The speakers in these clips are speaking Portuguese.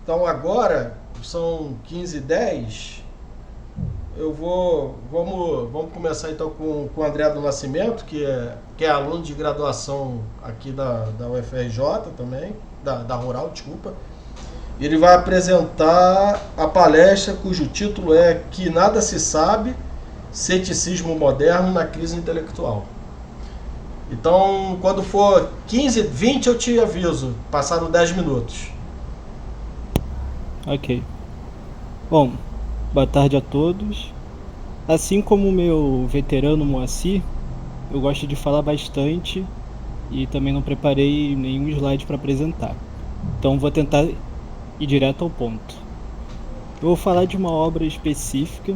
Então agora são 15h10. Vamos começar então com o André do Nascimento, que é aluno de graduação aqui da UFRJ também, da Rural, desculpa. Ele vai apresentar a palestra cujo título é Que Nada Se Sabe, Ceticismo Moderno na Crise Intelectual. Então, quando for 15h20 eu te aviso, passaram 10 minutos. Ok. Bom, boa tarde a todos. Assim como o meu veterano Moacir, eu gosto de falar bastante e também não preparei nenhum slide para apresentar. Então vou tentar ir direto ao ponto. Eu vou falar de uma obra específica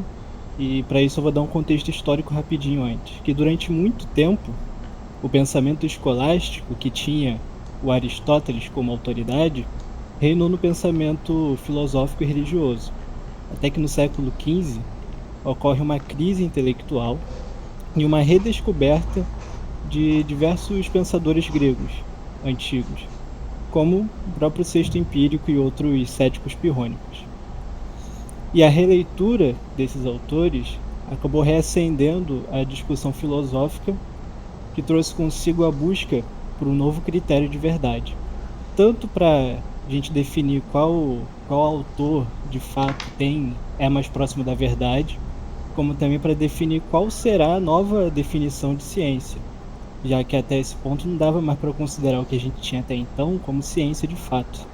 e para isso eu vou dar um contexto histórico rapidinho antes, que durante muito tempo o pensamento escolástico, que tinha o Aristóteles como autoridade, reinou no pensamento filosófico e religioso, até que no século XV ocorre uma crise intelectual e uma redescoberta de diversos pensadores gregos antigos, como o próprio Sexto Empírico e outros céticos pirrônicos. E a releitura desses autores acabou reacendendo a discussão filosófica, que trouxe consigo a busca por um novo critério de verdade, tanto para a gente definir qual autor de fato é mais próximo da verdade, como também para definir qual será a nova definição de ciência, já que até esse ponto não dava mais para considerar o que a gente tinha até então como ciência de fato.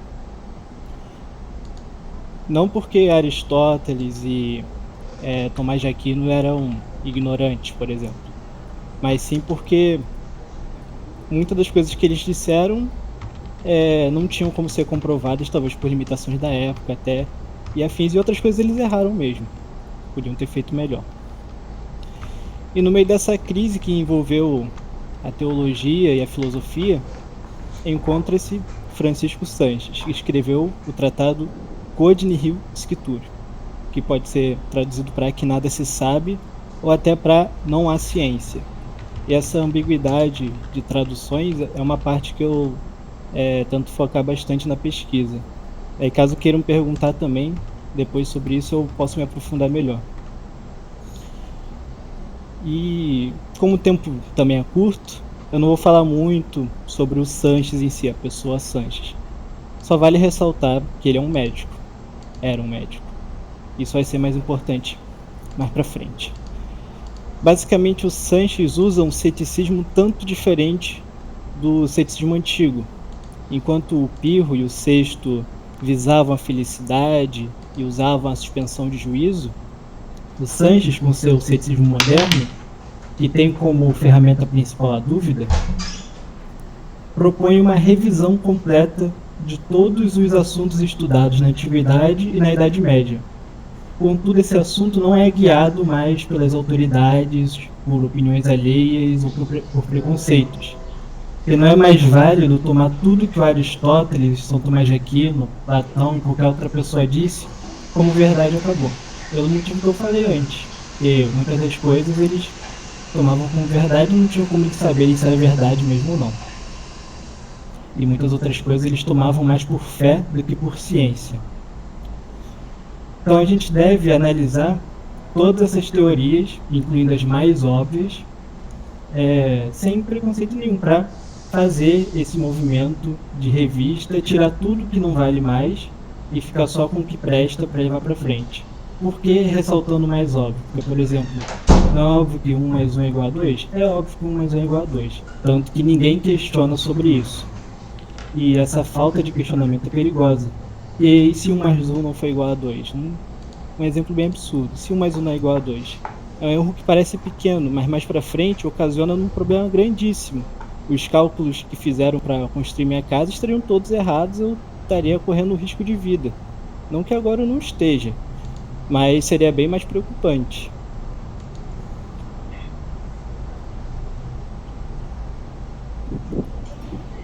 Não porque Aristóteles e Tomás de Aquino eram ignorantes, por exemplo, mas sim porque muitas das coisas que eles disseram não tinham como ser comprovadas, talvez por limitações da época até, e afins, e outras coisas eles erraram mesmo, podiam ter feito melhor. E no meio dessa crise que envolveu a teologia e a filosofia, encontra-se Francisco Sanches, que escreveu o tratado Quod Nihil Scitur, que pode ser traduzido para Que Nada Se Sabe, ou até para Não Há Ciência. E essa ambiguidade de traduções é uma parte que eu tento focar bastante na pesquisa. E caso queiram perguntar também depois sobre isso, eu posso me aprofundar melhor. E como o tempo também é curto, eu não vou falar muito sobre o Sanches em si, a pessoa Sanches. Só vale ressaltar que ele é um médico. Era um médico. Isso vai ser mais importante mais pra frente. Basicamente, o Sanches usa um ceticismo tanto diferente do ceticismo antigo. Enquanto o Pirro e o Sexto visavam a felicidade e usavam a suspensão de juízo, o Sanches, com seu ceticismo moderno, que tem como ferramenta principal a dúvida, propõe uma revisão completa de todos os assuntos estudados na Antiguidade e na Idade Média. Contudo, esse assunto não é guiado mais pelas autoridades, por opiniões alheias ou por preconceitos. E não é mais válido tomar tudo que o Aristóteles, São Tomás de Aquino, Platão e qualquer outra pessoa disse como verdade e acabou. Pelo motivo que eu falei antes. E muitas das coisas eles tomavam como verdade e não tinham como saber se era verdade mesmo ou não. E muitas outras coisas eles tomavam mais por fé do que por ciência. Então a gente deve analisar todas essas teorias, incluindo as mais óbvias, sem preconceito nenhum, para fazer esse movimento de revista, tirar tudo que não vale mais e ficar só com o que presta para levar para frente. Por que ressaltando o mais óbvio? Porque, por exemplo, não é óbvio que 1 mais 1 é igual a 2? É óbvio que 1 mais 1 é igual a 2. Tanto que ninguém questiona sobre isso. E essa falta de questionamento é perigosa. E se 1 mais 1 não foi igual a 2? Um exemplo bem absurdo. Se 1 mais 1 não é igual a 2? É um erro que parece pequeno, mas mais para frente ocasiona um problema grandíssimo. Os cálculos que fizeram para construir minha casa estariam todos errados, eu estaria correndo risco de vida. Não que agora eu não esteja, mas seria bem mais preocupante.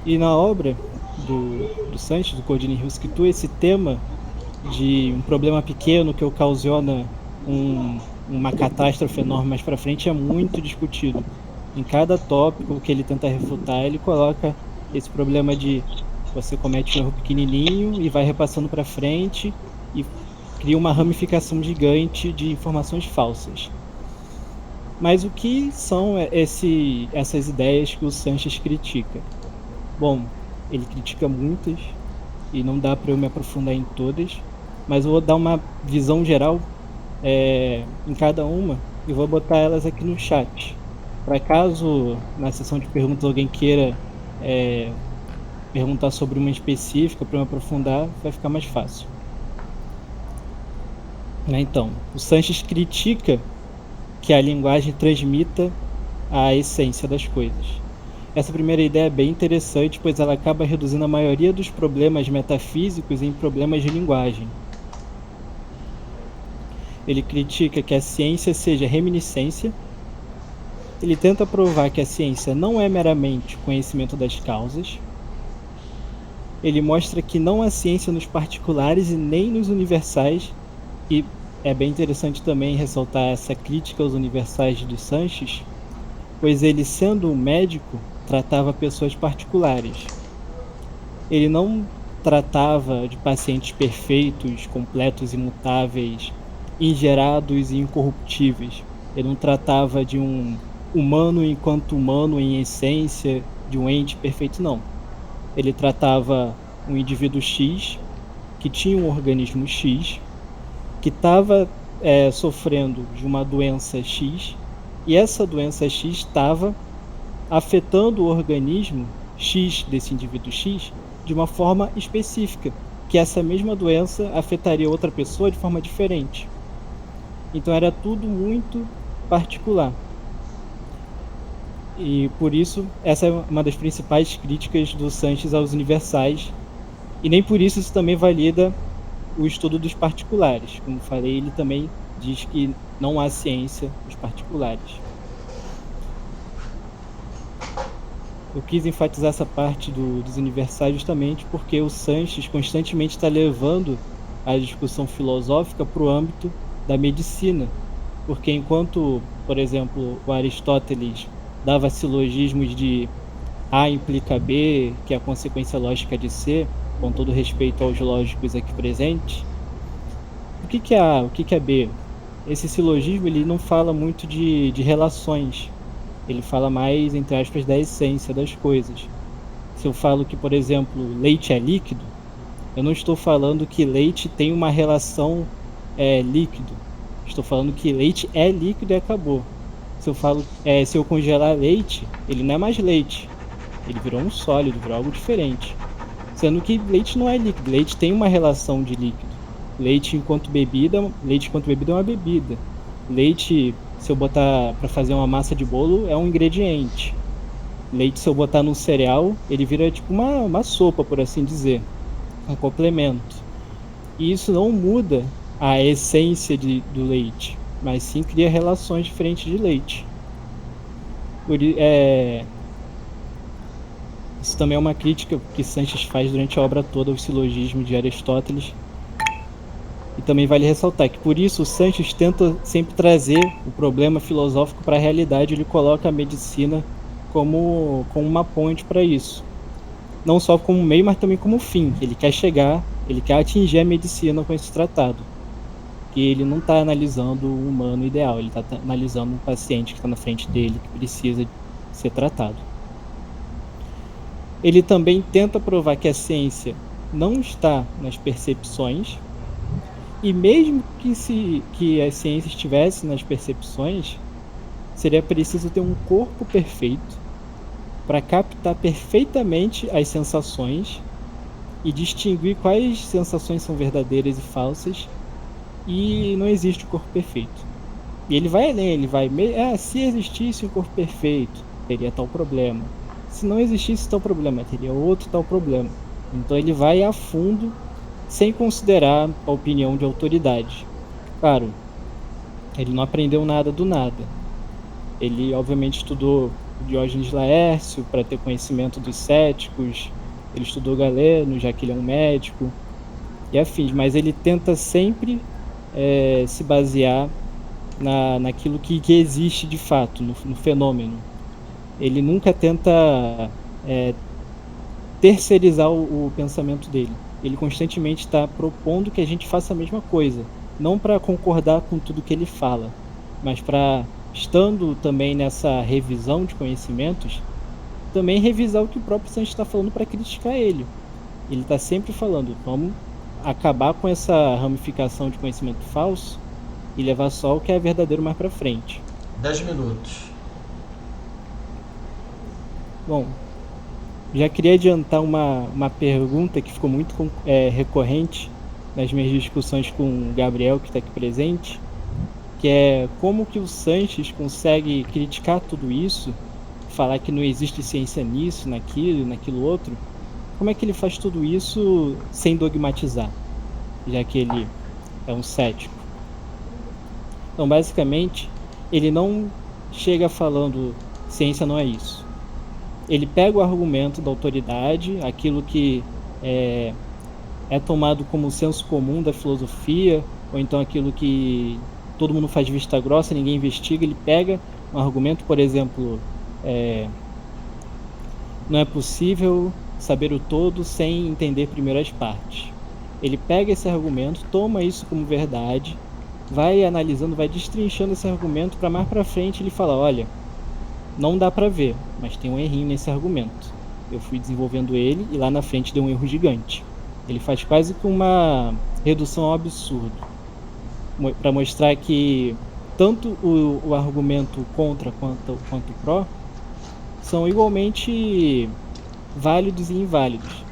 E na obra do Sanches, do Quod Nihil Scitur, esse tema de um problema pequeno que ocasiona uma catástrofe enorme mais para frente é muito discutido. Em cada tópico que ele tenta refutar, ele coloca esse problema de Você comete um erro pequenininho e vai repassando para frente e cria uma ramificação gigante de informações falsas. Mas o que são essas ideias que o Sanches critica? Bom, ele critica muitas e não dá para eu me aprofundar em todas, mas eu vou dar uma visão geral em cada uma e vou botar elas aqui no chat. Para caso na sessão de perguntas alguém queira perguntar sobre uma específica para eu me aprofundar, vai ficar mais fácil. Então, o Sanches critica que a linguagem transmita a essência das coisas. Essa primeira ideia é bem interessante, pois ela acaba reduzindo a maioria dos problemas metafísicos em problemas de linguagem. Ele critica que a ciência seja reminiscência. Ele tenta provar que a ciência não é meramente conhecimento das causas. Ele mostra que não há ciência nos particulares e nem nos universais, e é bem interessante também ressaltar essa crítica aos universais do Sanches, pois ele, sendo um médico, tratava pessoas particulares. Ele não tratava de pacientes perfeitos, completos, imutáveis, ingerados e incorruptíveis. Ele não tratava de um humano enquanto humano em essência, de um ente perfeito, não. Ele tratava um indivíduo X, que tinha um organismo X, que estava sofrendo de uma doença X, e essa doença X estava afetando o organismo X desse indivíduo X de uma forma específica, que essa mesma doença afetaria outra pessoa de forma diferente. Então era tudo muito particular. E por isso, essa é uma das principais críticas do Sanches aos universais, e nem por isso também valida o estudo dos particulares. Como falei, ele também diz que não há ciência dos particulares. Eu quis enfatizar essa parte dos universais justamente porque o Sanches constantemente está levando a discussão filosófica para o âmbito da medicina, porque enquanto, por exemplo, o Aristóteles dava silogismos de A implica B, que é a consequência lógica de C, com todo respeito aos lógicos aqui presentes, o que é A, o que é B? Esse silogismo ele não fala muito de relações, ele fala mais, entre aspas, da essência das coisas. Se eu falo que, por exemplo, leite é líquido, eu não estou falando que leite tem uma relação líquido. Estou falando que leite é líquido e acabou. Se eu congelar leite, ele não é mais leite. Ele virou um sólido, virou algo diferente. Sendo que leite não é líquido. Leite tem uma relação de líquido. Leite enquanto bebida é uma bebida. Leite, se eu botar para fazer uma massa de bolo, é um ingrediente. Leite, se eu botar num cereal, ele vira tipo uma sopa, por assim dizer. Um complemento. E isso não muda a essência do leite, mas sim cria relações diferentes de leite. Isso também é uma crítica que Sanches faz durante a obra toda ao silogismo de Aristóteles. E também vale ressaltar que por isso o Sanches tenta sempre trazer o problema filosófico para a realidade. Ele coloca a medicina como uma ponte para isso. Não só como meio, mas também como fim. Ele quer atingir a medicina com esse tratado. Que ele não está analisando o humano ideal, ele está analisando um paciente que está na frente dele, que precisa ser tratado. Ele também tenta provar que a ciência não está nas percepções, e mesmo que a ciência estivesse nas percepções, seria preciso ter um corpo perfeito para captar perfeitamente as sensações e distinguir quais sensações são verdadeiras e falsas. E não existe o corpo perfeito. E ele vai além, se existisse um corpo perfeito, teria tal problema. Se não existisse tal problema, teria outro tal problema. Então ele vai a fundo, sem considerar a opinião de autoridade. Claro, ele não aprendeu nada do nada. Ele obviamente estudou Diógenes Laércio para ter conhecimento dos céticos, ele estudou Galeno, já que ele é um médico, e afins, mas ele tenta sempre se basear naquilo que existe de fato, no fenômeno. Ele nunca tenta terceirizar o pensamento dele. Ele constantemente está propondo que a gente faça a mesma coisa, não para concordar com tudo que ele fala, mas para, estando também nessa revisão de conhecimentos, também revisar o que o próprio Sanches está falando para criticar ele. Ele está sempre falando, vamos acabar com essa ramificação de conhecimento falso e levar só o que é verdadeiro mais para frente. 10 minutos. Bom, já queria adiantar uma pergunta que ficou muito recorrente nas minhas discussões com o Gabriel, que está aqui presente, que é como que o Sanches consegue criticar tudo isso, falar que não existe ciência nisso, naquilo outro. Como é que ele faz tudo isso sem dogmatizar, já que ele é um cético? Então, basicamente, ele não chega falando ciência não é isso. Ele pega o argumento da autoridade, aquilo que é tomado como senso comum da filosofia, ou então aquilo que todo mundo faz de vista grossa, ninguém investiga. Ele pega um argumento, por exemplo, não é possível saber o todo sem entender primeiro as partes. Ele pega esse argumento, toma isso como verdade, vai analisando, vai destrinchando esse argumento para mais para frente ele falar, olha, não dá para ver, mas tem um errinho nesse argumento. Eu fui desenvolvendo ele e lá na frente deu um erro gigante. Ele faz quase que uma redução ao absurdo, para mostrar que tanto o argumento contra quanto o pró são igualmente válidos e inválidos.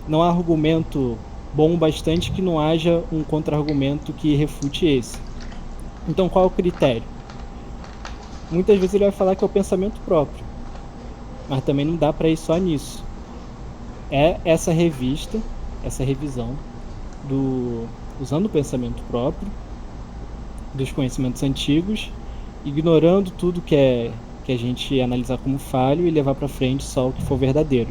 Não há argumento bom o bastante que não haja um contra-argumento que refute esse. Então qual é o critério? Muitas vezes ele vai falar que é o pensamento próprio, mas também não dá para ir só nisso. É essa revista, essa revisão usando o pensamento próprio, dos conhecimentos antigos, ignorando tudo que a gente analisar como falho e levar para frente só o que for verdadeiro.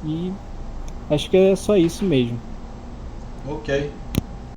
E acho que é só isso mesmo. Ok.